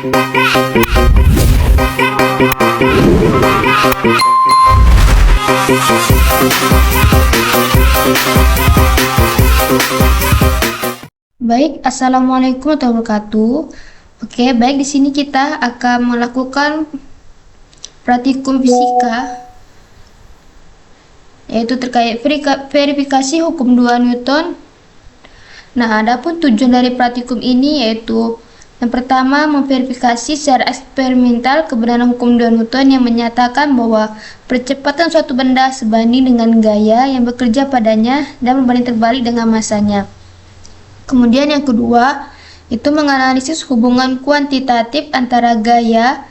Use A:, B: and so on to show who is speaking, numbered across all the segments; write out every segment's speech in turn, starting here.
A: Baik, assalamualaikum warahmatullahi wabarakatuh. Oke, baik, di sini kita akan melakukan praktikum fisika, yaitu terkait verifikasi hukum 2 Newton. Nah, adapun tujuan dari praktikum ini yaitu yang pertama, memverifikasi secara eksperimental kebenaran hukum 2 Newton yang menyatakan bahwa percepatan suatu benda sebanding dengan gaya yang bekerja padanya dan berbanding terbalik dengan masanya. Kemudian yang kedua, itu menganalisis hubungan kuantitatif antara gaya,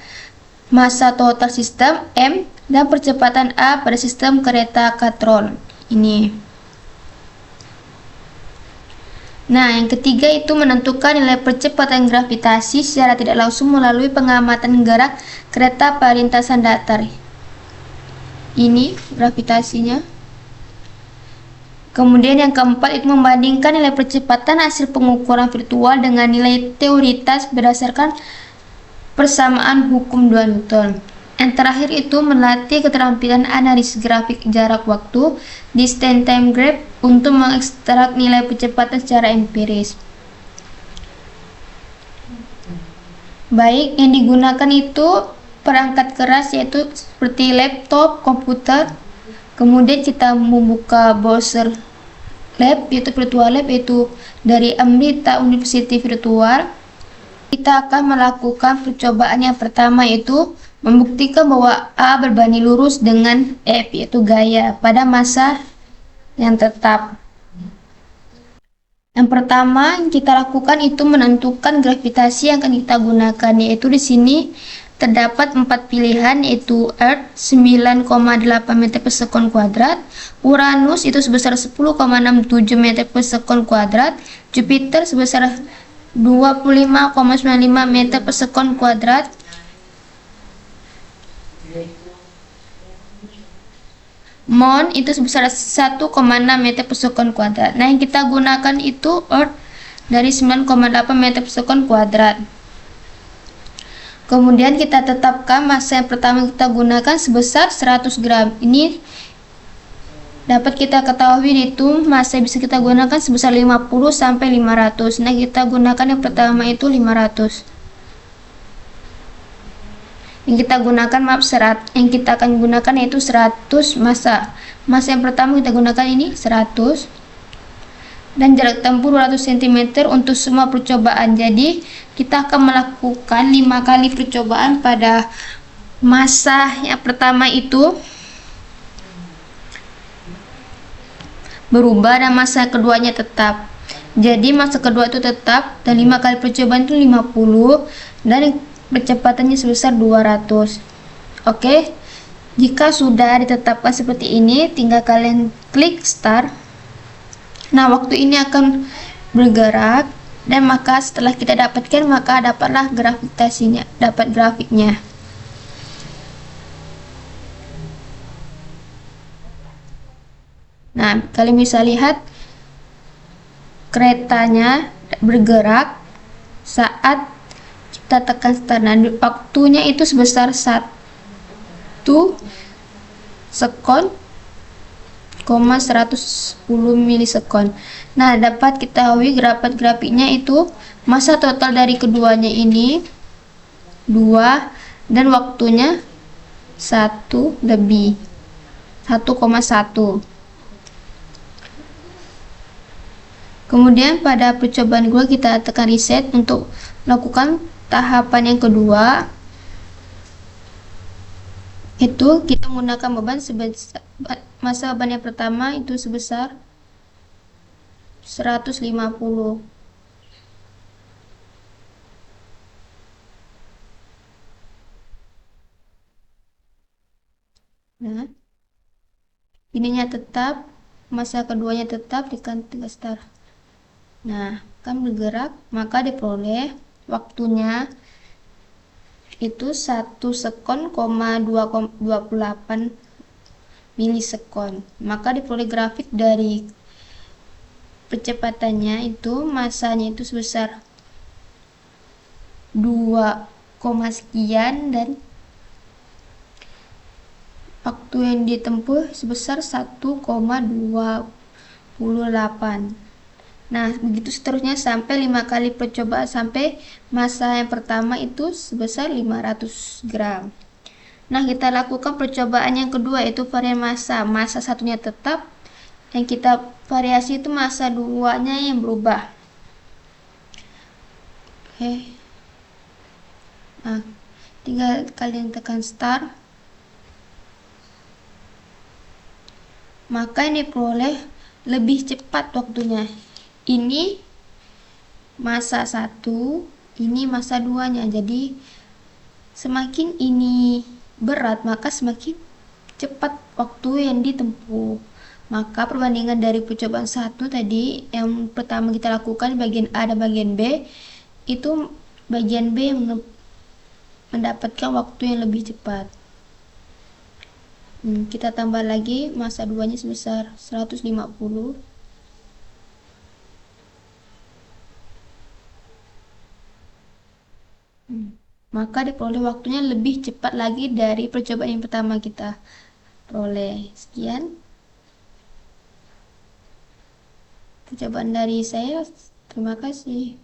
A: massa total sistem M, dan percepatan A pada sistem kereta Katron ini. Nah, yang ketiga itu menentukan nilai percepatan gravitasi secara tidak langsung melalui pengamatan gerak kereta pada lintasan datar. Ini gravitasinya. Kemudian yang keempat itu membandingkan nilai percepatan hasil pengukuran virtual dengan nilai teoritis berdasarkan persamaan hukum 2 Newton. Yang terakhir itu melatih keterampilan analisis grafik jarak waktu (distance time graph) untuk mengekstrak nilai percepatan secara empiris. Baik, yang digunakan itu perangkat keras yaitu seperti laptop, komputer. Kemudian kita membuka browser lab, yaitu virtual lab, yaitu dari Amrita University Virtual. Kita akan melakukan percobaan yang pertama, yaitu membuktikan bahwa A berbanding lurus dengan F, yaitu gaya, pada massa yang tetap. Yang pertama yang kita lakukan itu menentukan gravitasi yang akan kita gunakan, yaitu di sini terdapat 4 pilihan, yaitu Earth 9,8 meter per sekon kuadrat, Uranus itu sebesar 10,67 meter per sekon kuadrat, Jupiter sebesar 25,95 meter per sekon kuadrat, Mon itu sebesar 1,6 meter per sekon kuadrat. Nah, yang kita gunakan itu Earth dari 9,8 meter per sekon kuadrat. Kemudian kita tetapkan massa yang pertama kita gunakan sebesar 100 gram. Ini dapat kita ketahui itu massa bisa kita gunakan sebesar 50 sampai 500. Nah, kita gunakan yang pertama itu 500. Yang kita gunakan yang kita akan gunakan yaitu 100 massa yang pertama kita gunakan ini 100, dan jarak tempuh 200 cm untuk semua percobaan. Jadi kita akan melakukan 5 kali percobaan pada massa yang pertama itu berubah dan massa keduanya tetap. Jadi massa kedua itu tetap dan 5 kali percobaan itu 50 dan percepatannya sebesar 200. Oke, jika sudah ditetapkan seperti ini, tinggal kalian klik start. Nah, waktu ini akan bergerak, dan maka setelah kita dapatkan, maka dapatlah gravitasinya, dapat grafiknya. Nah, kalian bisa lihat keretanya bergerak saat kita tekan start. Nah, waktunya itu sebesar 1 sekon, 110 milisekon. Nah, dapat kita ketahui grafiknya itu massa total dari keduanya ini 2 dan waktunya 1,1. Kemudian pada percobaan kedua kita tekan reset untuk melakukan tahapan yang kedua, itu kita menggunakan beban sebesar massa beban yang pertama itu sebesar 150. Nah, ininya tetap, massa keduanya tetap, tekan start. Nah, akan bergerak, maka diperoleh waktunya itu 1 sekon, 28 milisekon. Maka diperoleh grafik dari percepatannya itu, massanya itu sebesar 2 sekian dan waktu yang ditempuh sebesar 1,28. Nah, begitu seterusnya sampai 5 kali percobaan sampai massa yang pertama itu sebesar 500 gram. Nah, kita lakukan percobaan yang kedua yaitu varian massa. Massa satunya tetap, yang kita variasi itu massa duanya yang berubah. Oke. Nah, tinggal kalian tekan start. Maka ini diperoleh lebih cepat waktunya. Ini massa 1, ini massa 2-nya. Jadi semakin ini berat, maka semakin cepat waktu yang ditempuh. Maka perbandingan dari percobaan 1 tadi yang pertama kita lakukan bagian A dan bagian B, itu bagian B yang mendapatkan waktu yang lebih cepat. Kita tambah lagi massa 2-nya sebesar 150. Maka diperoleh waktunya lebih cepat lagi dari percobaan yang pertama kita peroleh. Sekian percobaan dari saya. Terima kasih.